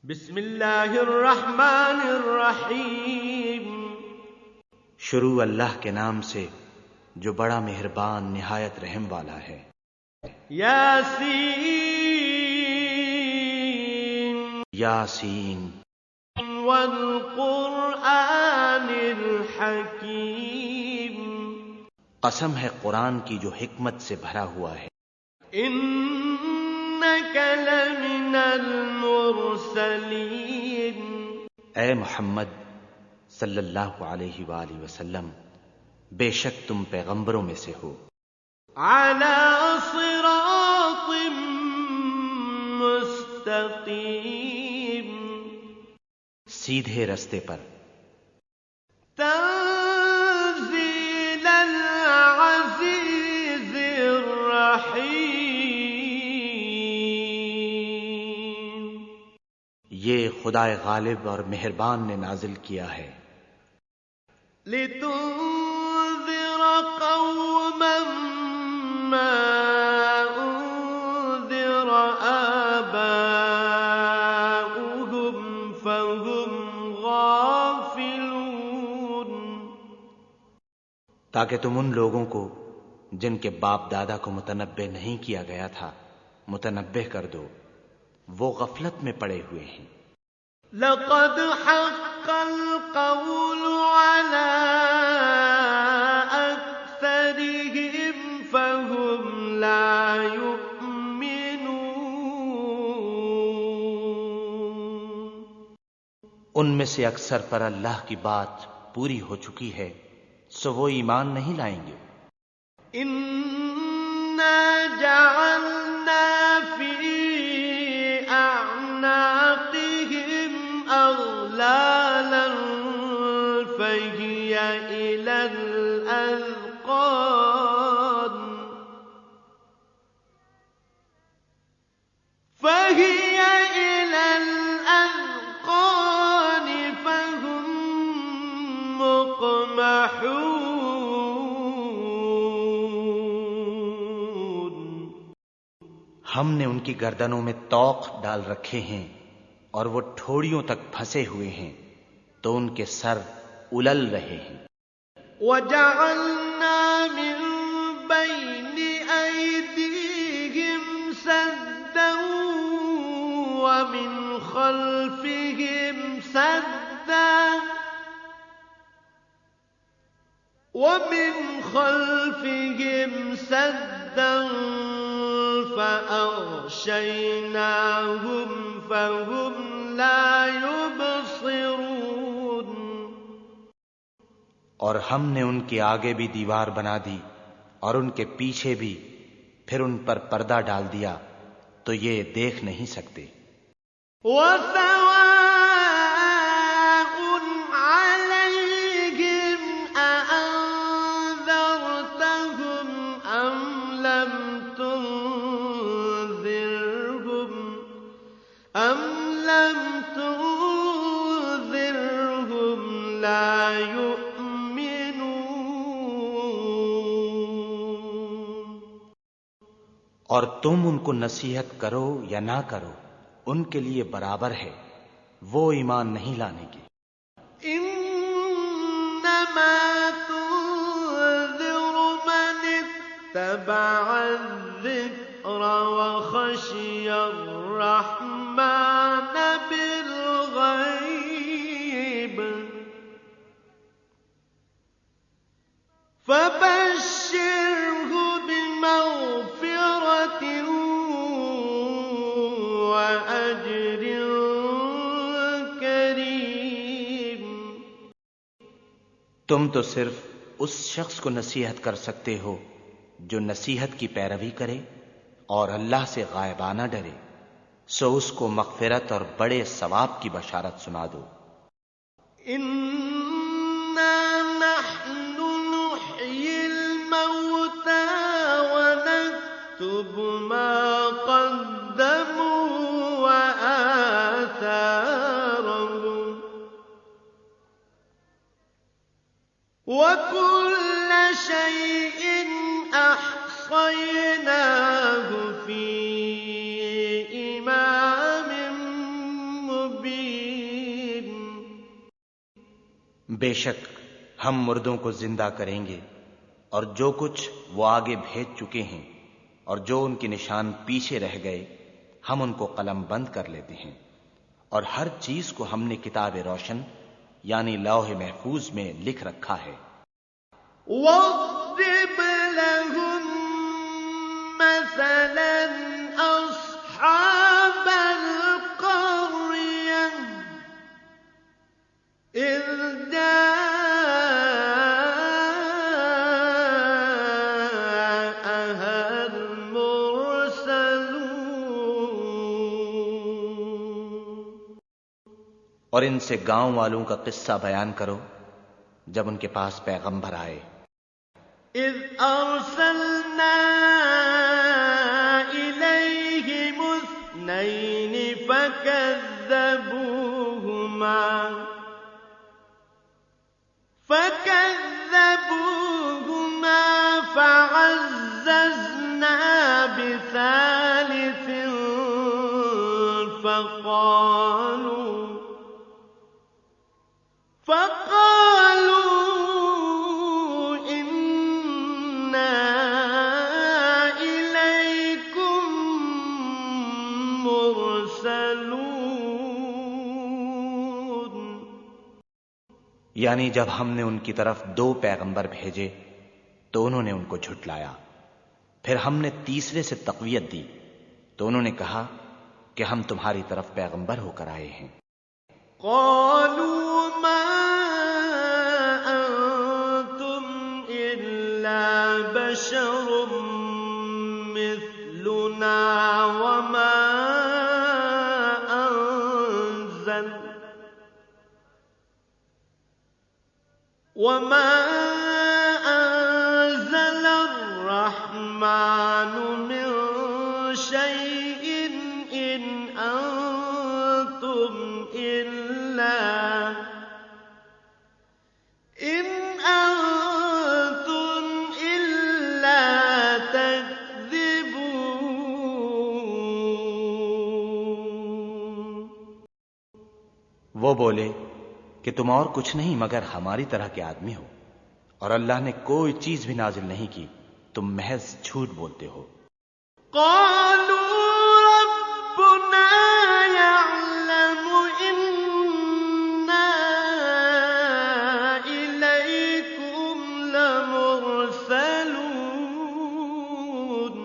بسم اللہ الرحمن الرحیم۔ شروع اللہ کے نام سے جو بڑا مہربان نہایت رحم والا ہے۔ یاسین یاسین والقرآن الحکیم، قسم ہے قرآن کی جو حکمت سے بھرا ہوا ہے۔ انک لمن المرسلین، اے محمد صلی اللہ علیہ وآلہ وسلم، بے شک تم پیغمبروں میں سے ہو۔ علی صراط مستقیم، سیدھے رستے پر۔ تنزیل العزیز الرحیم، یہ خدائے غالب اور مہربان نے نازل کیا ہے۔ لتنذر قوما ما انذر آباؤهم فهم غافلون، تاکہ تم ان لوگوں کو جن کے باپ دادا کو متنبہ نہیں کیا گیا تھا متنبہ کر دو، وہ غفلت میں پڑے ہوئے ہیں۔ لقد حق القول على أكثرهم فهم لا يؤمنون، ان میں سے اکثر پر اللہ کی بات پوری ہو چکی ہے، سو وہ ایمان نہیں لائیں گے۔ إنا جعلنا في أعناقهم أغلالا فهي إلى الأذقان فهم مقمحون، ہم نے ان کی گردنوں میں طوق ڈال رکھے ہیں اور وہ ٹھوڑیوں تک پھنسے ہوئے ہیں، تو ان کے سر الل رہے ہیں۔ وجعلنا من بين أيديهم سدا ومن خلفهم سدا فأغشيناهم فهم لا يبصرون، اور ہم نے ان کے آگے بھی دیوار بنا دی اور ان کے پیچھے بھی، پھر ان پر پردہ ڈال دیا تو یہ دیکھ نہیں سکتے۔ وسواء عليهم أأنذرتهم أم لم تنذرهم لا يؤمنون، اور تم ان کو نصیحت کرو یا نہ کرو، ان کے لیے برابر ہے، وہ ایمان نہیں لانے گے۔ انما تنذر من اتبع الذکر وخشی الرحمن بالغیب فبشره بمغفرة وأجر کریم۔ تم تو صرف اس شخص کو نصیحت کر سکتے ہو جو نصیحت کی پیروی کرے اور اللہ سے غائبانہ ڈرے، سو اس کو مغفرت اور بڑے ثواب کی بشارت سنا دو۔ انا نحن نحيي الموتى ونكتب ما قدموا وآثارهم وكل شيء أحصيناه في إمام بے شک ہم مردوں کو زندہ کریں گے، اور جو کچھ وہ آگے بھیج چکے ہیں اور جو ان کے نشان پیچھے رہ گئے ہم ان کو قلم بند کر لیتے ہیں، اور ہر چیز کو ہم نے کتاب روشن یعنی لوح محفوظ میں لکھ رکھا ہے۔ وَاضْرِبْ لَهُم مَّثَلًا أَصْحَابَ الْقَرْيَةِ إِذْ جَاءَهَا الْمُرْسَلُونَ۔ اور ان سے گاؤں والوں کا قصہ بیان کرو جب ان کے پاس پیغمبر آئے۔ إِذْ أَرْسَلْنَا إِلَيْهِمُ اثْنَيْنِ فَكَذَّبُوهُمَا فَعَزَّزْنَا بِثَالِثٍ فَقَالُوا إِنَّا إِلَيْكُم مُّرْسَلُونَ۔ یعنی جب ہم نے ان کی طرف 2 پیغمبر بھیجے تو انہوں نے ان کو جھٹلایا، پھر ہم نے تیسرے سے تقویت دی تو انہوں نے کہا کہ ہم تمہاری طرف پیغمبر ہو کر آئے ہیں۔ قالوا ما أنتم إلا بشر مثلنا وما أنزل الرحمن من شيء إن أنتم إلا تكذبون۔ وہ بولے کہ تم اور کچھ نہیں مگر ہماری طرح کے آدمی ہو، اور اللہ نے کوئی چیز بھی نازل نہیں کی، تم محض جھوٹ بولتے ہو۔ قالوا ربنا يعلم إنا إليكم لمرسلون۔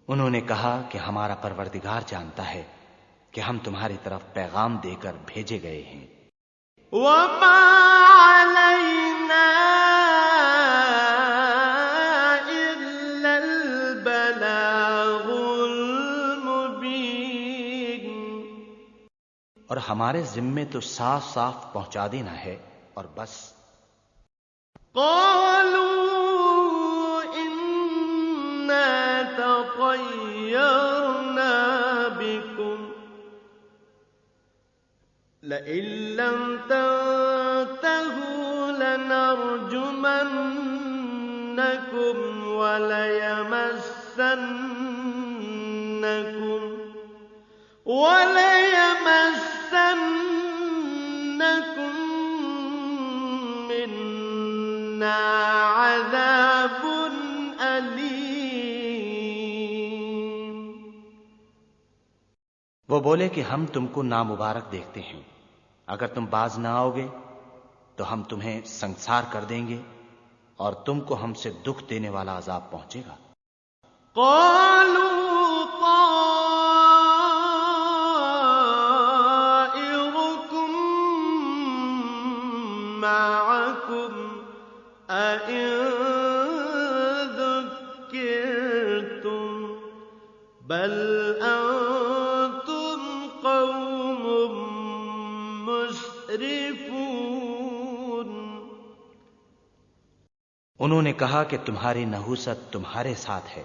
انہوں نے کہا کہ ہمارا پروردگار جانتا ہے کہ ہم تمہاری طرف پیغام دے کر بھیجے گئے ہیں۔ وما علينا إلا البلاغ المبين۔ اور ہمارے ذمے تو صاف صاف پہنچا دینا ہے اور بس۔ قالوا إنا تطيرنا بكم لئن لم تنتهوا لنرجمنكم وليمسنكم منا عذاب أليم۔ وہ بولے کہ ہم تم کو نامبارک دیکھتے ہیں، اگر تم باز نہ آؤ گے تو ہم تمہیں سنسار کر دیں گے اور تم کو ہم سے دکھ دینے والا عذاب پہنچے گا۔ قالوا طائركم معكم أئن ذكرتم بل أنتم قوم مسرفون۔ انہوں نے کہا کہ تمہاری نحوست تمہارے ساتھ ہے،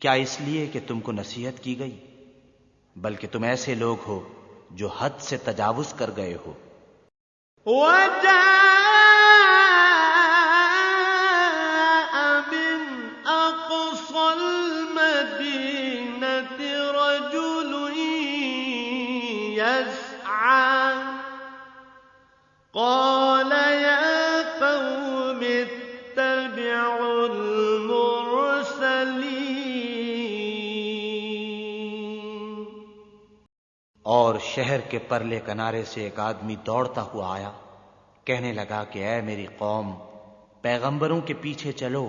کیا اس لیے کہ تم کو نصیحت کی گئی؟ بلکہ تم ایسے لوگ ہو جو حد سے تجاوز کر گئے ہو۔ وجاء من أقصى المدينة رجل يسعى قال يا قوم اتبعوا المرسلين. اور شہر کے پرلے کنارے سے ایک آدمی دوڑتا ہوا آیا، کہنے لگا کہ اے میری قوم، پیغمبروں کے پیچھے چلو.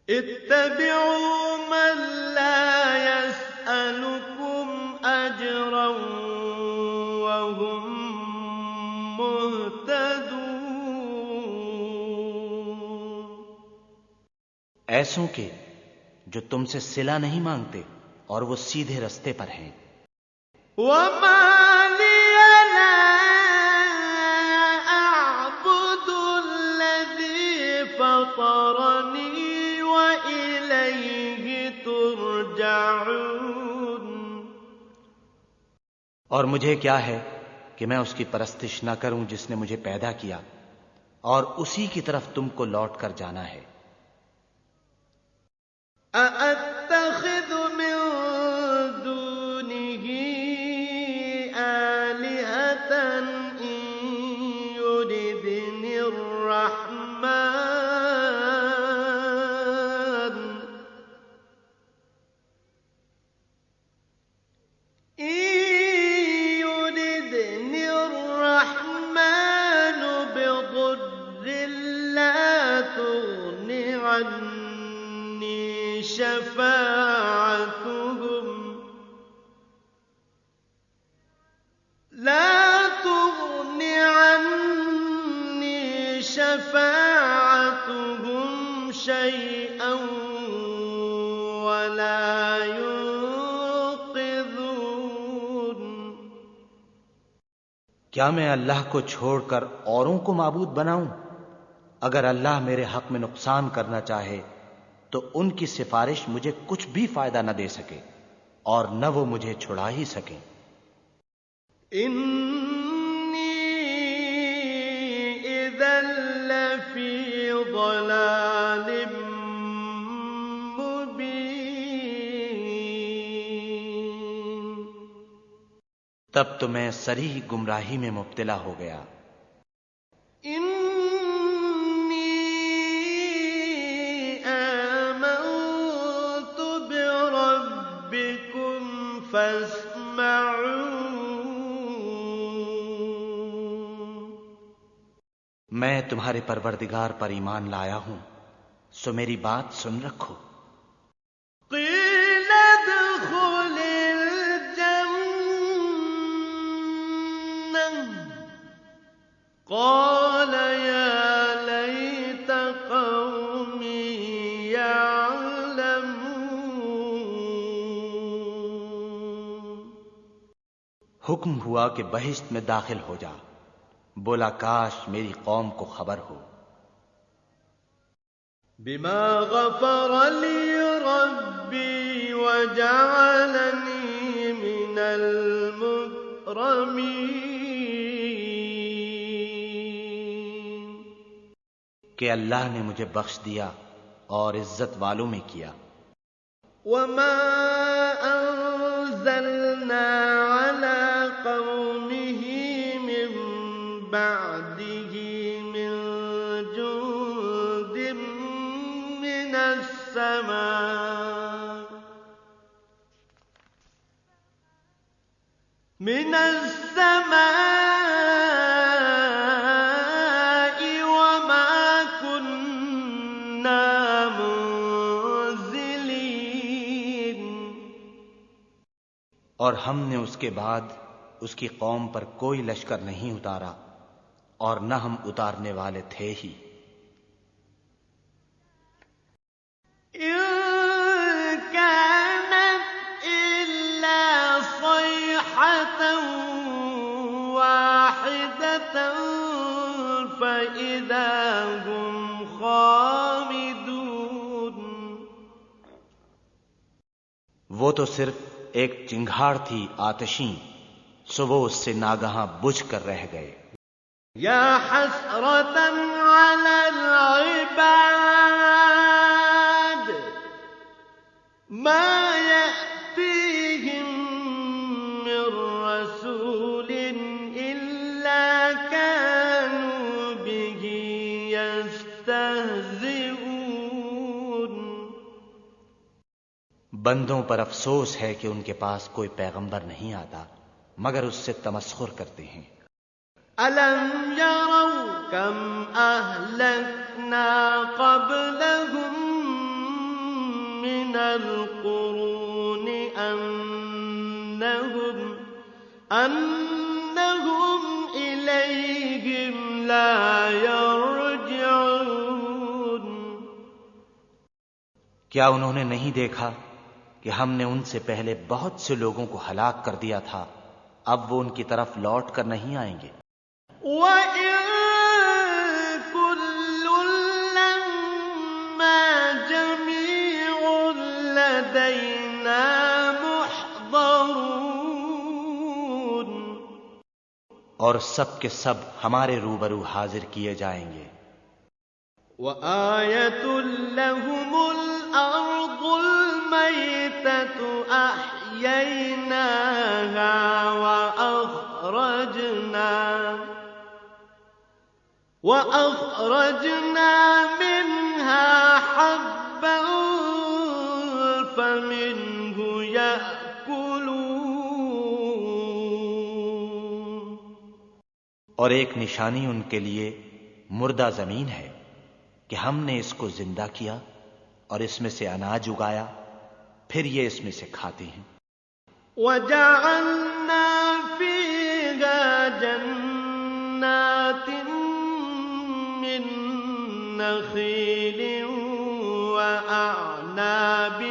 اتبعوا من لا يسألكم أجرا وهم مهتدون. ایسوں کے جو تم سے صلہ نہیں مانگتے اور وہ سیدھے رستے پر ہیں. وما لي لا أعبد الذي فطرني وإليه ترجعون. اور مجھے کیا ہے کہ میں اس کی پرستش نہ کروں جس نے مجھے پیدا کیا، اور اسی کی طرف تم کو لوٹ کر جانا ہے. أأتخذ من دونه آلهة إن يردني الرحمن بضر لا تغن عني شفاعتهم شيئا ولا ينقذون. کیا میں اللہ کو چھوڑ کر اوروں کو معبود بناؤں؟ اگر اللہ میرے حق میں نقصان کرنا چاہے تو ان کی سفارش مجھے کچھ بھی فائدہ نہ دے سکے اور نہ وہ مجھے چھڑا ہی سکیں. انی اذا لفی ضلال مبین. تب تو میں صریح گمراہی میں مبتلا ہو گیا. میں تمہارے پروردگار پر ایمان لایا ہوں، سو میری بات سن رکھو. قیل ادخل الجنة قال یا لیت قومی یعلمون. حکم ہوا کہ بہشت میں داخل ہو جا. بولا کاش میری قوم کو خبر ہو. بما غفر لی ربی وجعلنی من المکرمین. کہ اللہ نے مجھے بخش دیا اور عزت والوں میں کیا. وما انزلنا على قومه من بعده من جند من السماء وما كنا منزلين. اور ہم نے اس کے بعد اس کی قوم پر کوئی لشکر نہیں اتارا اور نہ ہم اتارنے والے تھے ہی. إن كانت إلا صيحة واحدة فإذا هم خامدون. وہ تو صرف ایک چنگھاڑ تھی آتشیں، سو وہ اس سے ناگہاں بجھ کر رہ گئے. یا حسرة على العباد ما يأتيهم من رسول إلا بندوں پر افسوس ہے کہ ان کے پاس کوئی پیغمبر نہیں آتا مگر اس سے تمسخر کرتے ہیں۔ أَلَمْ يَرَوْا كَمْ أَهْلَكْنَا قَبْلَهُمْ مِنَ الْقُرُونِ أَنَّهُمْ إِلَيْهِمْ لَا يَرْجِعُونَ۔ کیا انہوں نے نہیں دیکھا کہ ہم نے ان سے پہلے بہت سے لوگوں کو ہلاک کر دیا تھا، اب وہ ان کی طرف لوٹ کر نہیں آئیں گے۔ وَإِن كُلٌّ لَّمَّا جَمِيعٌ لَّدَيْنَا مُحْضَرُونَ۔ اور سب کے سب ہمارے روبرو حاضر کیے جائیں گے۔ وَآيَةٌ لَّهُمُ الْأَرْضُ الْمَيْتَةُ أَحْيَيْنَاهَا وَأَخْرَجْنَا مِنْهَا حَبًّا فَمِنْهُ يَأْكُلُونَ۔ اور ایک نشانی ان کے لیے مردہ زمین ہے کہ ہم نے اس کو زندہ کیا اور اس میں سے اناج اگایا، پھر یہ اس میں سے کھاتے ہیں۔ وَجَعَلْنَا فِيهَا جَنَّاتٍ مِّن نَّخِيلٍ وَأَعْنَابٍ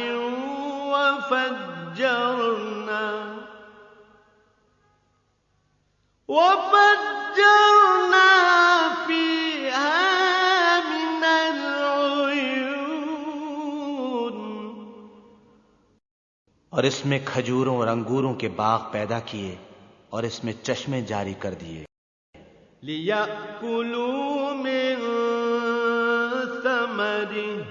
وَفَجَّرْنَا فِيهَا مِنَ الْعُيُونِ۔ اور اس میں کھجوروں اور انگوروں کے باغ پیدا کیے اور اس میں چشمے جاری کر دیے۔ لِيَأْكُلُوا مِن ثَمَرِهِ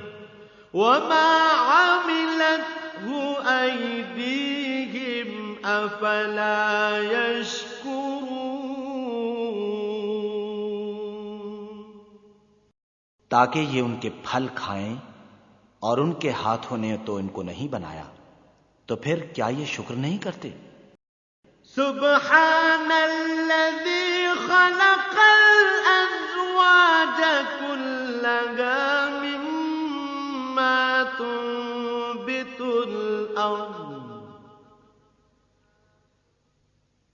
وَمَا عَمِلَتْهُ أَيْدِيهِمْ أَفَلَا يَشْكُرُونَ۔ تاکہ یہ ان کے پھل کھائیں، اور ان کے ہاتھوں نے تو ان کو نہیں بنایا، تو پھر کیا یہ شکر نہیں کرتے؟ سبحان الذي خلق الأزواج كلها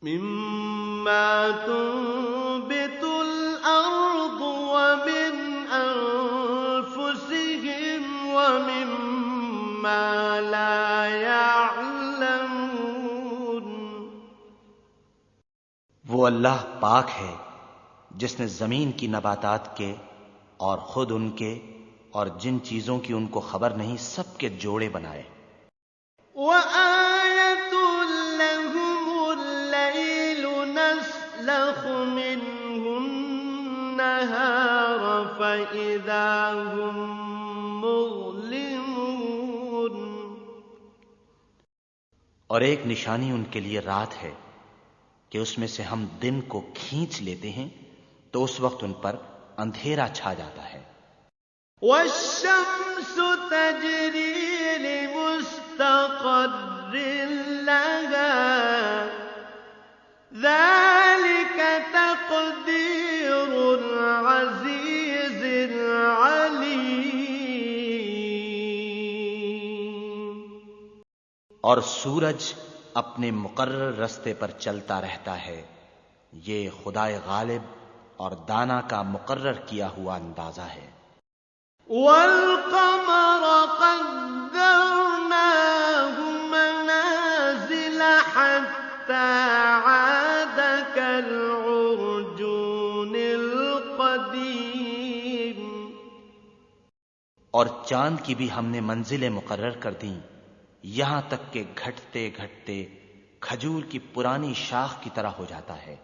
مما تنبت الأرض ومن أنفسهم ومما لا يعلمون۔ وہ اللہ پاک ہے جس نے زمین کی نباتات کے اور خود ان کے اور جن چیزوں کی ان کو خبر نہیں سب کے جوڑے بنائے۔ وَآيَةٌ لَّهُمُ اللَّيْلُ نَسْلَخُ مِنْهُ النَّهَارَ فَإِذَا هُم مُّظْلِمُونَ۔ اور ایک نشانی ان کے لیے رات ہے کہ اس میں سے ہم دن کو کھینچ لیتے ہیں تو اس وقت ان پر اندھیرا چھا جاتا ہے۔ وَالشَّمْسُ تَجْرِي لِمُسْتَقَرٍّ لَّهَا ذَلِكَ تَقْدِيرُ الْعَزِيزِ الْعَلِيمِ۔ اور سورج اپنے مقرر رستے پر چلتا رہتا ہے، یہ خدائے غالب اور دانا کا مقرر کیا ہوا اندازہ ہے۔ وَالْقَمَرَ قَدَّرْنَاهُ مَنَازِلَ حَتَّى عَادَ كَالْعُرْجُونِ الْقَدِيمِ۔ اور چاند کی بھی ہم نے منزلیں مقرر کر دیں، یہاں تک کہ گھٹتے گھٹتے کھجور کی پرانی شاخ کی طرح ہو جاتا ہے۔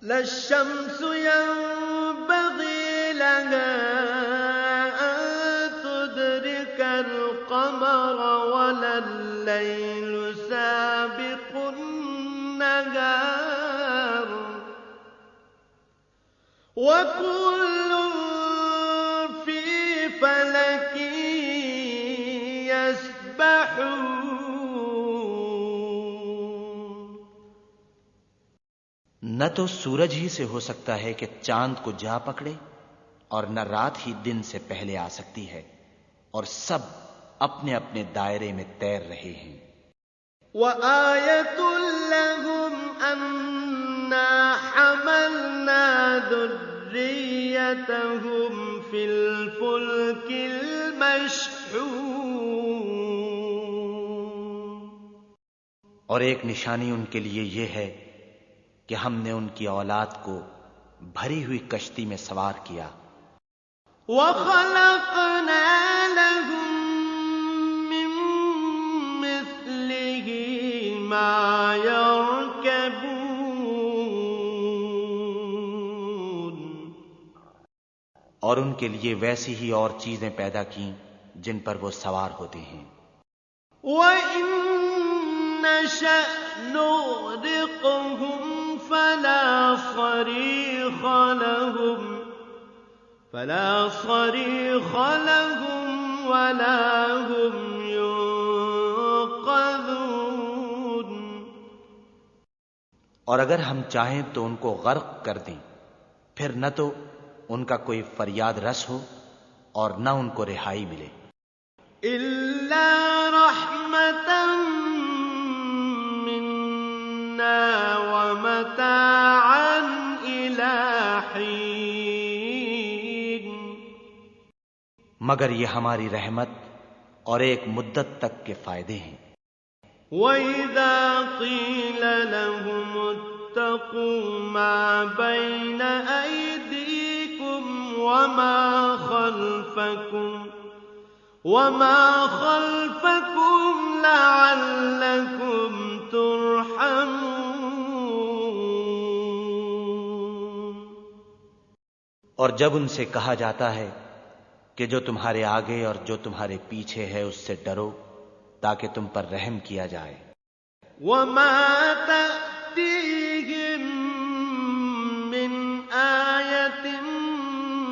لَا الشَّمْسُ يَنبَغِي لَهَا أَن تُدْرِكَ الْقَمَرَ وَلَا اللَّيْلُ سَابِقُ النَّهَارِ وَكُلٌّ فِي فَلَكٍ يَسْبَحُونَ۔ نہ تو سورج ہی سے ہو سکتا ہے کہ چاند کو جا پکڑے، اور نہ رات ہی دن سے پہلے آ سکتی ہے، اور سب اپنے اپنے دائرے میں تیر رہے ہیں۔ وَآيَةٌ لَّهُمْ أَنَّا حَمَلْنَا ذُرِّيَّتَهُمْ فِي الْفُلْكِ الْمَشْحُونِ۔ اور ایک نشانی ان کے لیے یہ ہے کہ ہم نے ان کی اولاد کو بھری ہوئی کشتی میں سوار کیا۔ وَخَلَقْنَا لَهُم مِّن مِّثْلِهِ مَا يَرْكَبُونَ۔ اور ان کے لیے ویسی ہی اور چیزیں پیدا کیں جن پر وہ سوار ہوتے ہیں۔ وَإِن نَّشَأْ نُغْرِقْهُمْ فَلَا صَرِيخَ لَهُمْ وَلَا هُمْ يُنقَذُونَ۔ اور اگر ہم چاہیں تو ان کو غرق کر دیں، پھر نہ تو ان کا کوئی فریاد رس ہو اور نہ ان کو رہائی ملے۔ إِلَّا رَحْمَةً مِّنَّا وَمَتَاعًا إِلَىٰ حِينٍ۔ مگر یہ ہماری رحمت اور ایک مدت تک کے فائدے ہیں۔ وَإِذَا قِيلَ لَهُمُ اتَّقُوا مَا بَيْنَ أَيْدِيكُمْ وَمَا خَلْفَكُمْ لَعَلَّكُمْ تُرْحَمُونَ۔ اور جب ان سے کہا جاتا ہے کہ جو تمہارے آگے اور جو تمہارے پیچھے ہے اس سے ڈرو تاکہ تم پر رحم کیا جائے۔ وَمَا تَأْتِيهِم مِّنْ آيَةٍ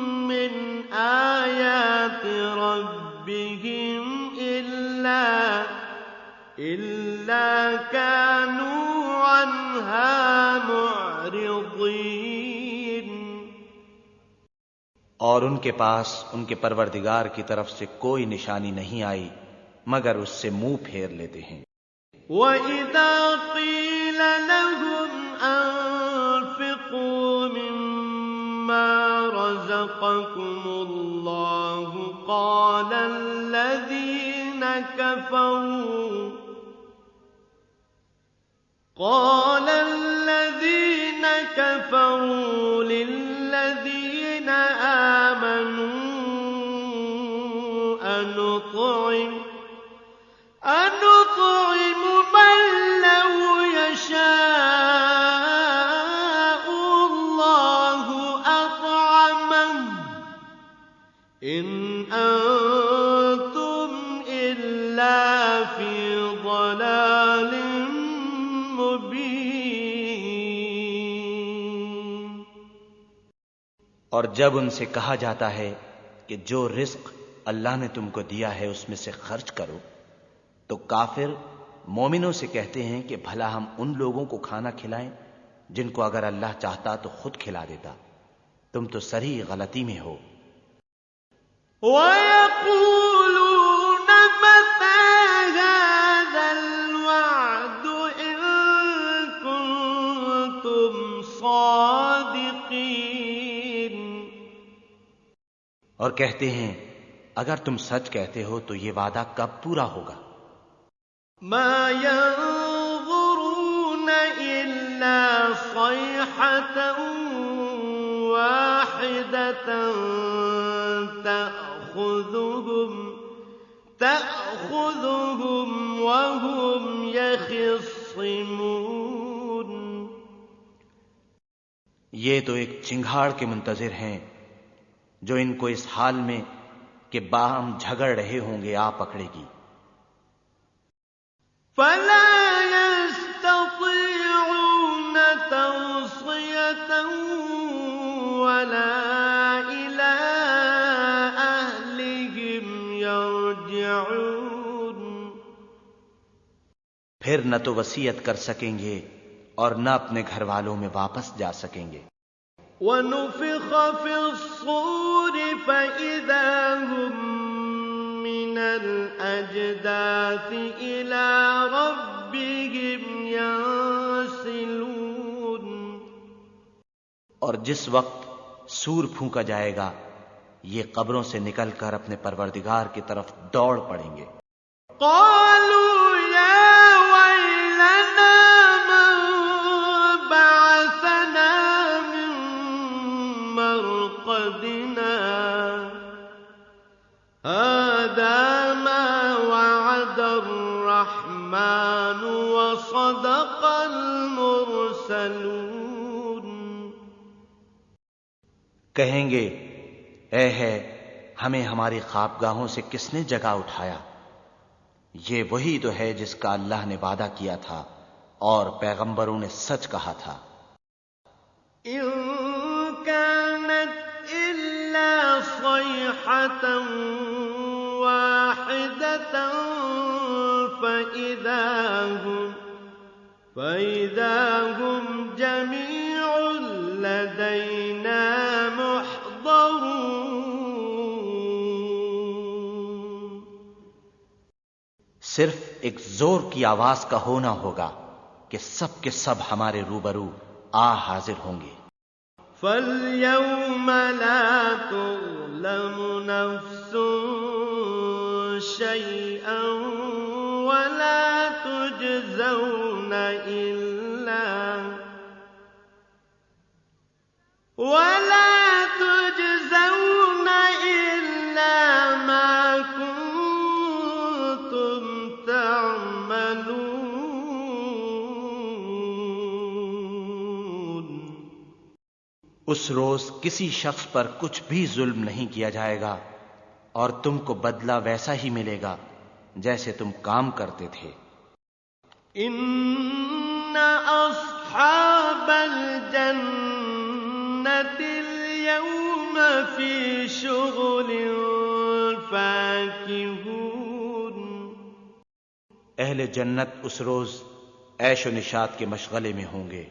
مِّنْ آيَاتِ رَبِّهِمْ إِلَّا كَانُوا عَنْهَا مُعْرِضِينَ۔ اور ان کے پاس ان کے پروردگار کی طرف سے کوئی نشانی نہیں آئی مگر اس سے منہ پھیر لیتے ہیں۔ وَإِذَا قِيلَ لَهُمْ أَنفِقُوا مِمَّا رَزَقَكُمُ اللَّهُ قَالَ الَّذِينَ كَفَرُوا لِلَّذِينَ آمَنُوا أَنُطْعِمُ مَن لَّوْ يَشَاءُ اللَّهُ أَطْعَمَهُ إِنْ أَنتُمْ إِلَّا فِي ضَلَالٍ مُّبِينٍ۔ اور جب ان سے کہا جاتا ہے کہ جو رزق اللہ نے تم کو دیا ہے اس میں سے خرچ کرو، تو کافر مومنوں سے کہتے ہیں کہ بھلا ہم ان لوگوں کو کھانا کھلائیں جن کو اگر اللہ چاہتا تو خود کھلا دیتا، تم تو صریح غلطی میں ہو۔ وَيَقُولُونَ مَتَىٰ هَٰذَا الْوَعْدُ إِن كُنتُمْ صَادِقِينَ۔ اور کہتے ہیں اگر تم سچ کہتے ہو تو یہ وعدہ کب پورا ہوگا؟ مَا يَنظُرُونَ إِلَّا صَيْحَةً وَاحِدَةً تَأْخُذُهُمْ وَهُمْ يَخِصِّمُونَ۔ یہ تو ایک چنگھاڑ کے منتظر ہیں جو ان کو اس حال میں کہ باہم جھگڑ رہے ہوں گے آ پکڑے گی۔ فَلَا يَسْتَطِيعُونَ تَوْصِيَةً وَلَا إِلَىٰ أَهْلِهِمْ يَرْجِعُونَ۔ پھر نہ تو وصیت کر سکیں گے اور نہ اپنے گھر والوں میں واپس جا سکیں گے۔ وَنُفِخَ فِي الصُّورِ فَإِذَا هُم مِّنَ الْأَجْدَاثِ إِلَىٰ رَبِّهِمْ يَنسِلُونَ۔ اور جس وقت سور پھونکا جائے گا یہ قبروں سے نکل کر اپنے پروردگار کی طرف دوڑ پڑیں گے۔ قَالُوا يَا وَيْلَنَا مَن بَعَثَنَا مِن مَّرْقَدِنَا هَٰذَا مَا وَعَدَ الرَّحْمَٰنُ وَصَدَقَ الْمُرْسَلُونَ۔ کہیں گے اے ہے ہمیں ہماری خوابگاہوں سے کس نے جگا اٹھایا؟ یہ وہی تو ہے جس کا اللہ نے وعدہ کیا تھا اور پیغمبروں نے سچ کہا تھا۔ إِن كَانَتْ إِلَّا صَيْحَةً وَاحِدَةً فَإِذَا هُمْ جَمِيعٌ لَّدَيْنَا مُحْضَرُونَ۔ صرف ایک زور کی آواز کا ہونا ہوگا کہ سب کے سب ہمارے روبرو آ حاضر ہوں گے۔ فَالْيَوْمَ لَا تُظْلَمُ نَفْسٌ شَيْئًا وَلَا تُجْزَوْنَ إِلَّا مَا كُنتُمْ تَعْمَلُونَ۔ اس روز کسی شخص پر کچھ بھی ظلم نہیں کیا جائے گا اور تم کو بدلہ ویسا ہی ملے گا جیسے تم کام کرتے تھے۔ إِنَّ أَصْحَابَ الْجَنَّةِ الْيَوْمَ فِي شُغُلٍ فَاكِهُونَ۔ اہل جنت اس روز عیش و نشاط کے مشغلے میں ہوں گے۔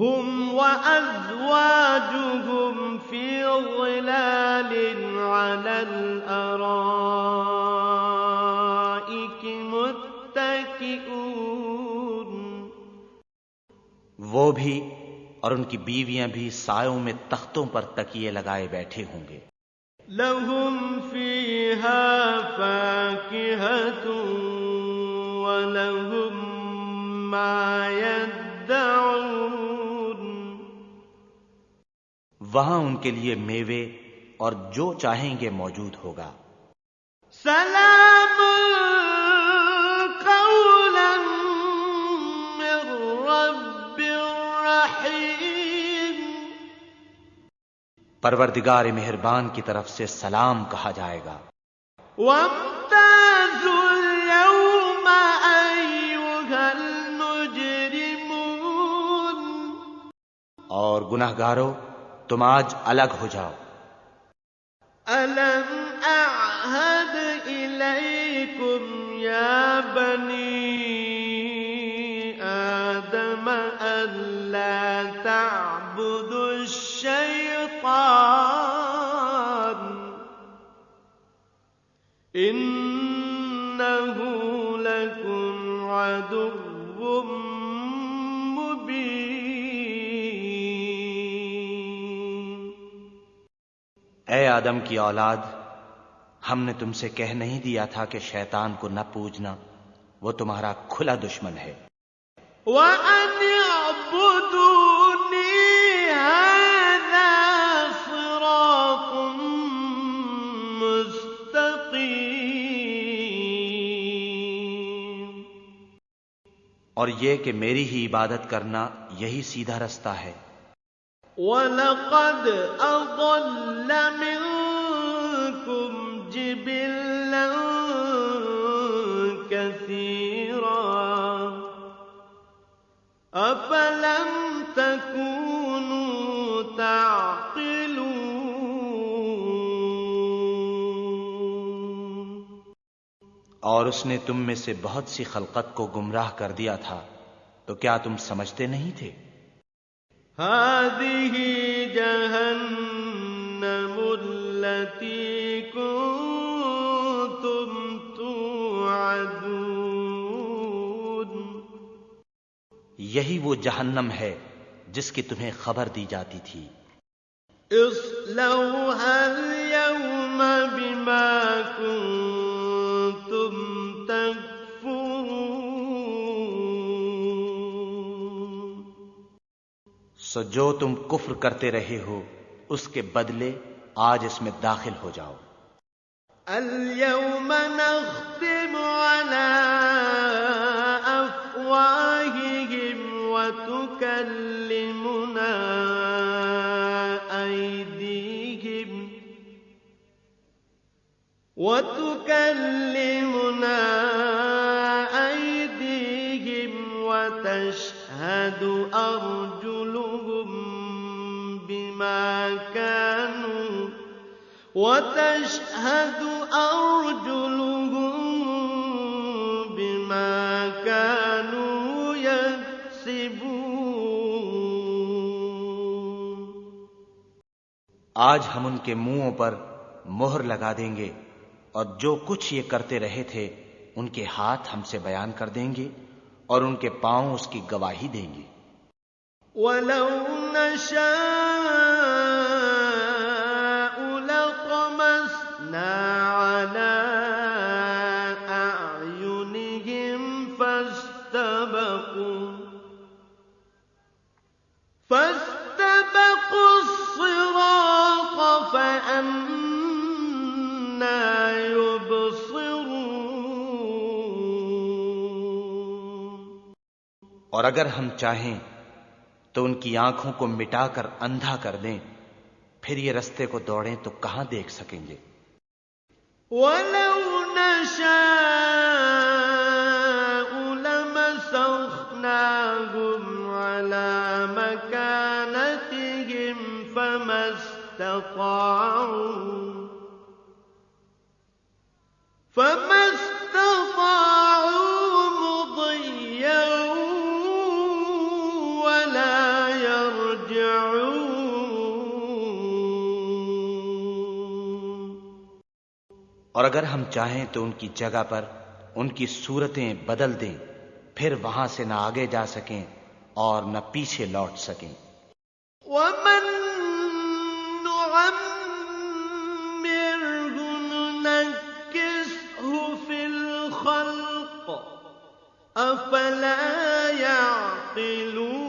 هُمْ وَأَزْوَاجُهُمْ فِي ظِلَالٍ عَلَى الْأَرَائِكِ مُتَّكِئُونَ۔ وہ بھی اور ان کی بیویاں بھی سایوں میں تختوں پر تکیے لگائے بیٹھے ہوں گے۔ لَهُمْ فِيهَا فَاكِهَةٌ وَلَهُم مَّا يَدَّعُونَ۔ وہاں ان کے لیے میوے اور جو چاہیں گے موجود ہوگا۔ سلام قولا من رب رحیم۔ پروردگار مہربان کی طرف سے سلام کہا جائے گا۔ وامتازوا اليوم أيها المجرمون۔ اور گناہگارو تم آج الگ ہو جاؤ۔ ألم أعهد إليكم يا بني آدم ألا تعبدوا الشيطان إنه لكم عدو اے آدم کی اولاد، ہم نے تم سے کہہ نہیں دیا تھا کہ شیطان کو نہ پوجنا، وہ تمہارا کھلا دشمن ہے۔ وَأَنِ اعْبُدُونِي هَذَا صِرَاطٌ مُسْتَقِيمٌ۔ اور یہ کہ میری ہی عبادت کرنا یہی سیدھا رستہ ہے۔ وَلَقَدْ أَضَلَّ مِنكُمْ جِبِلًّا كَثِيرًا أَفَلَمْ تَكُونُوا تَعْقِلُونَ۔ اور اس نے تم میں سے بہت سی خلقت کو گمراہ کر دیا تھا، تو کیا تم سمجھتے نہیں تھے؟ هذه جهنم التي كنتم توعدون. یہی وہ جہنم ہے جس کی تمہیں خبر دی جاتی تھی. اصلوها اليوم بما كنتم تكفرون. سو جو تم کفر کرتے رہے ہو اس کے بدلے آج اس میں داخل ہو جاؤ. اليوم نختم على أفواههم وتكلمنا أيديهم وتشهد أرجلهم بما كانوا يكسبون. آج ہم ان کے منہوں پر مہر لگا دیں گے اور جو کچھ یہ کرتے رہے تھے ان کے ہاتھ ہم سے بیان کر دیں گے اور ان کے پاؤں اس کی گواہی دیں گے. وَلَوْ نَشَاءُ لَطَمَسْنَا عَلَىٰ أَعْيُنِهِمْ فَاسْتَبَقُوا الصِّرَاطَ فَأَنَّىٰ يُبْصِرُونَ. اور اگر ہم چاہیں تو ان کی آنکھوں کو مٹا کر اندھا کر دیں، پھر یہ رستے کو دوڑیں تو کہاں دیکھ سکیں گے. وَلَوْ نَشَاءُ لَمَسَخْنَاهُمْ عَلَىٰ مَكَانَتِهِمْ فَمَا اسْتَطَاعُوا مُضِيًّا وَلَا يَرْجِعُونَ. اور اگر ہم چاہیں تو ان کی جگہ پر ان کی صورتیں بدل دیں، پھر وہاں سے نہ آگے جا سکیں اور نہ پیچھے لوٹ سکیں. وَمَن نُّعَمِّرْهُ نُنَكِّسْهُ فِي الْخَلْقِ أَفَلَا يَعْقِلُونَ.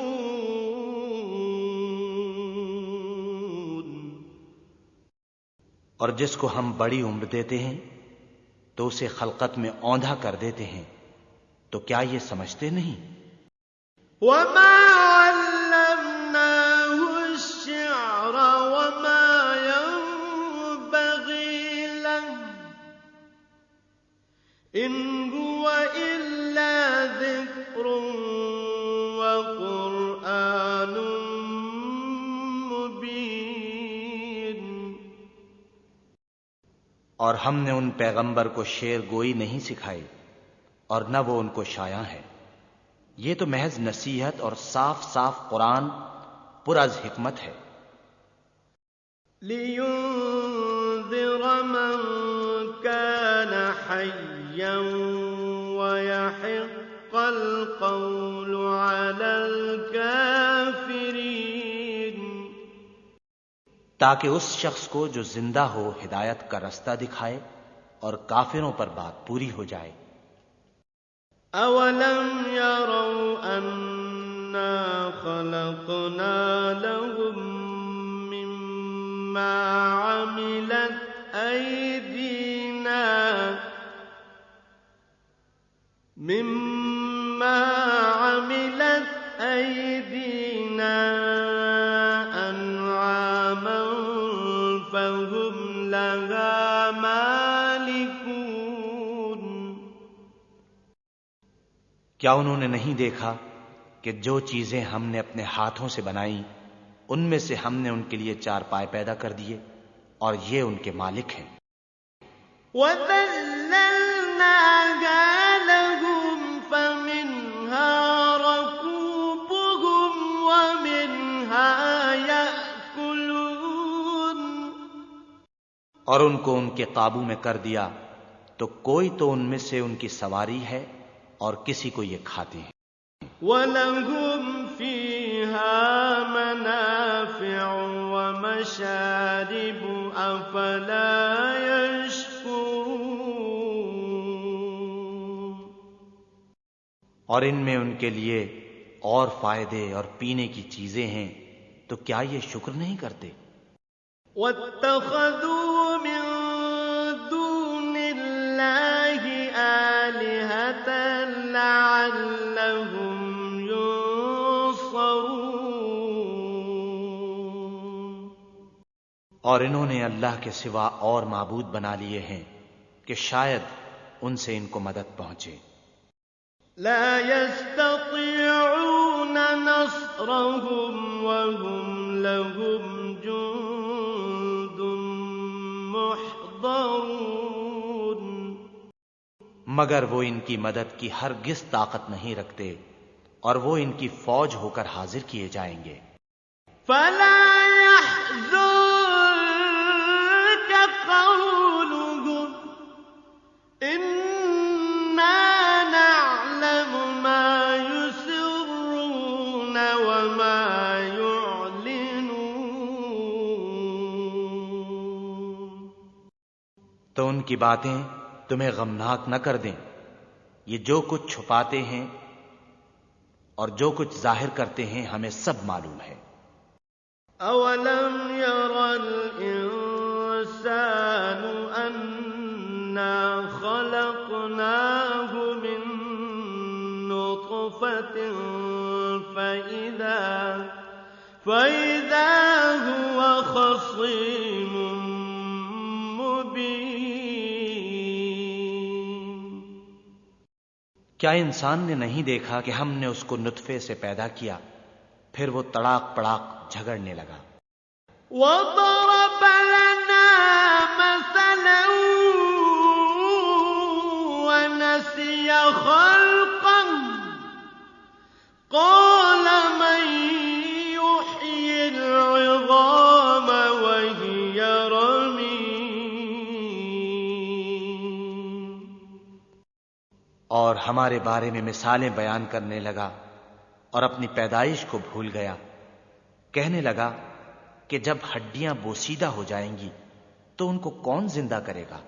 اور جس کو ہم بڑی عمر دیتے ہیں تو اسے خلقت میں اوندھا کر دیتے ہیں، تو کیا یہ سمجھتے نہیں؟ وَمَا عَلَّمْنَاهُ الشِّعْرَ وَمَا يَنبَغِي لَهُ إِنْ هُوَ إِلَّا ذِكْرٌ وَقُرْآنٌ مُبِينٌ. اور ہم نے ان پیغمبر کو شعر گوئی نہیں سکھائی اور نہ وہ ان کو شایع ہے. یہ تو محض نصیحت اور صاف صاف قرآن پر از حکمت ہے. لِيُنذِرَ مَن كَانَ حَيًّا وَيَحِقَّ الْقَوْلُ عَلَى الْكَافِرِينَ. تاکہ اس شخص کو جو زندہ ہو ہدایت کا رستہ دکھائے اور کافروں پر بات پوری ہو جائے. أَوَلَمْ يَرَوْا أَنَّا خَلَقْنَا لَهُم مِّمَّا عَمِلَتْ أَيْدِينَا أَنْعَامًا فَهُمْ لَهَا مَالِكُونَ. کیا انہوں نے نہیں دیکھا کہ جو چیزیں ہم نے اپنے ہاتھوں سے بنائیں ان میں سے ہم نے ان کے لیے چار پائے پیدا کر دیے اور یہ ان کے مالک ہیں. وَذَلَّلْنَاهَا لَهُمْ فَمِنْهَا رَكُوبُهَا اور ان کو ان کے قابو میں کر دیا تو کوئی تو ان میں سے ان کی سواری ہے اور کسی کو یہ کھاتے ہیں۔ وَلَهُمْ فِيهَا مَنَافِعُ وَمَشَارِبُ أَفَلَا يَشْكُرُونَ۔ اور ان میں ان کے لیے اور فائدے اور پینے کی چیزیں ہیں، تو کیا یہ شکر نہیں کرتے؟ وَاتَّخَذُوا مِن دُونِ اللَّهِ آلِهَةً لَّعَلَّهُمْ يُنصَرُونَ۔ اور انہوں نے اللہ کے سوا اور معبود بنا لیے ہیں کہ شاید ان سے ان کو مدد پہنچے۔ لا يستطيعون نصرهم وهم لهم جند محضرون۔ مگر وہ ان کی مدد کی ہرگز طاقت نہیں رکھتے اور وہ ان کی فوج ہو کر حاضر کیے جائیں گے۔ فلا يحزنك قولهم إنا نعلم ما يسرون وما يعلنون۔ تو ان کی باتیں تمہیں غمناک نہ کر دیں، یہ جو کچھ چھپاتے ہیں اور جو کچھ ظاہر کرتے ہیں ہمیں سب معلوم ہے۔ أَوَلَمْ يَرَ الْإِنسَانُ أَنَّا خَلَقْنَاهُ مِن نُّطْفَةٍ فَإِذَا هُوَ خَصِيمٌ مُّبِينٌ۔ کیا انسان نے نہیں دیکھا کہ ہم نے اس کو نطفے سے پیدا کیا، پھر وہ تڑاک پڑاک جھگڑنے لگا۔ وَضَرَبَ لَنَا مَثَلًا وَنَسِيَ خَلْقَهُ قَالَ مَن يُحْيِي الْعِظَامَ وَهِيَ رَمِيمٌ۔ اور ہمارے بارے میں مثالیں بیان کرنے لگا اور اپنی پیدائش کو بھول گیا، کہنے لگا کہ جب ہڈیاں بوسیدہ ہو جائیں گی تو ان کو کون زندہ کرے گا؟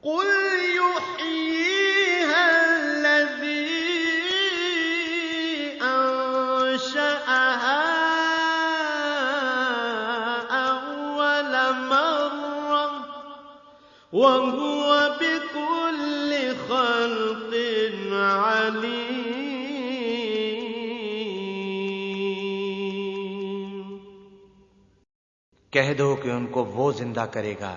قُلْ يُحْيِيهَا الَّذِي أَنشَأَهَا أَوَّلَ مَرَّةٍ وَهُوَ بِكُلِّ خَلْقٍ عَلِيمٌ۔ کہہ دو کہ ان کو وہ زندہ کرے گا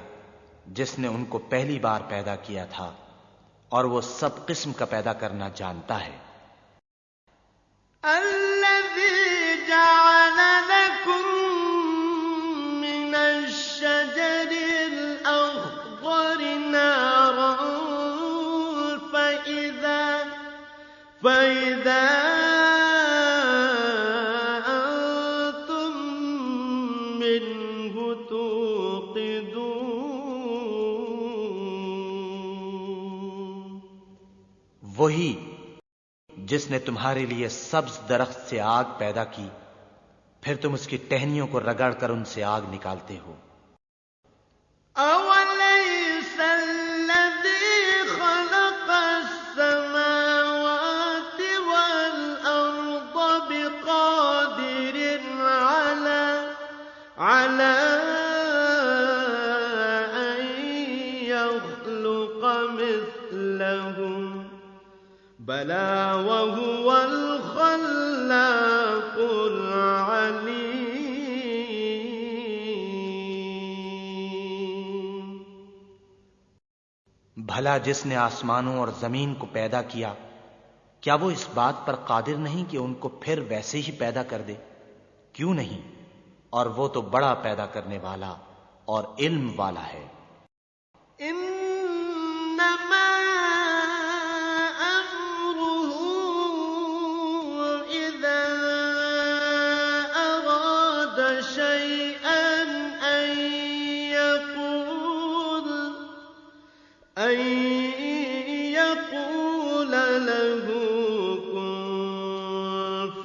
جس نے ان کو پہلی بار پیدا کیا تھا، اور وہ سب قسم کا پیدا کرنا جانتا ہے۔ الَّذِي جَعَلَ لَكُم مِّنَ الشَّجَرِ الْأَخْضَرِ نَارًا فَإِذَا أَنتُم مِّنْهُ تُوقِدُونَ۔ وہی جس نے تمہارے لیے سبز درخت سے آگ پیدا کی، پھر تم اس کی ٹہنیوں کو رگڑ کر ان سے آگ نکالتے ہو۔ أَوَلَيْسَ الَّذِي خَلَقَ السَّمَاوَاتِ وَالْأَرْضَ بِقَادِرٍ عَلَىٰ أَن يَخْلُقَ مِثْلَهُم ۚ بَلَىٰ وَهُوَ الْخَلَّاقُ الْعَلِيمُ۔ بھلا جس نے آسمانوں اور زمین کو پیدا کیا، کیا وہ اس بات پر قادر نہیں کہ ان کو پھر ویسے ہی پیدا کر دے؟ کیوں نہیں؟ اور وہ تو بڑا پیدا کرنے والا اور علم والا ہے۔ إِنَّمَا أَمْرُهُ إِذَا أَرَادَ شَيْئًا أَن يَقُولَ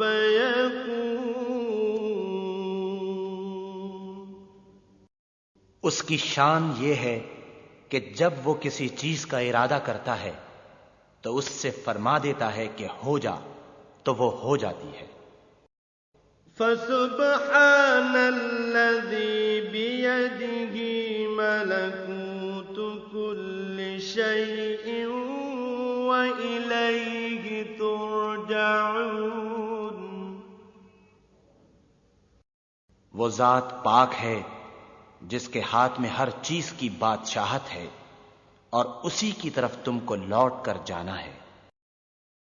فيكون اس کی شان یہ ہے کہ جب وہ کسی چیز کا ارادہ کرتا ہے تو اس سے فرما دیتا ہے کہ ہو جا، تو وہ ہو جاتی ہے۔ فسبحان الذي بيده ملكوت كل شيء وإليه ترجعون۔ وہ ذات پاک ہے جس کے ہاتھ میں ہر چیز کی بادشاہت ہے اور اسی کی طرف تم کو لوٹ کر جانا ہے۔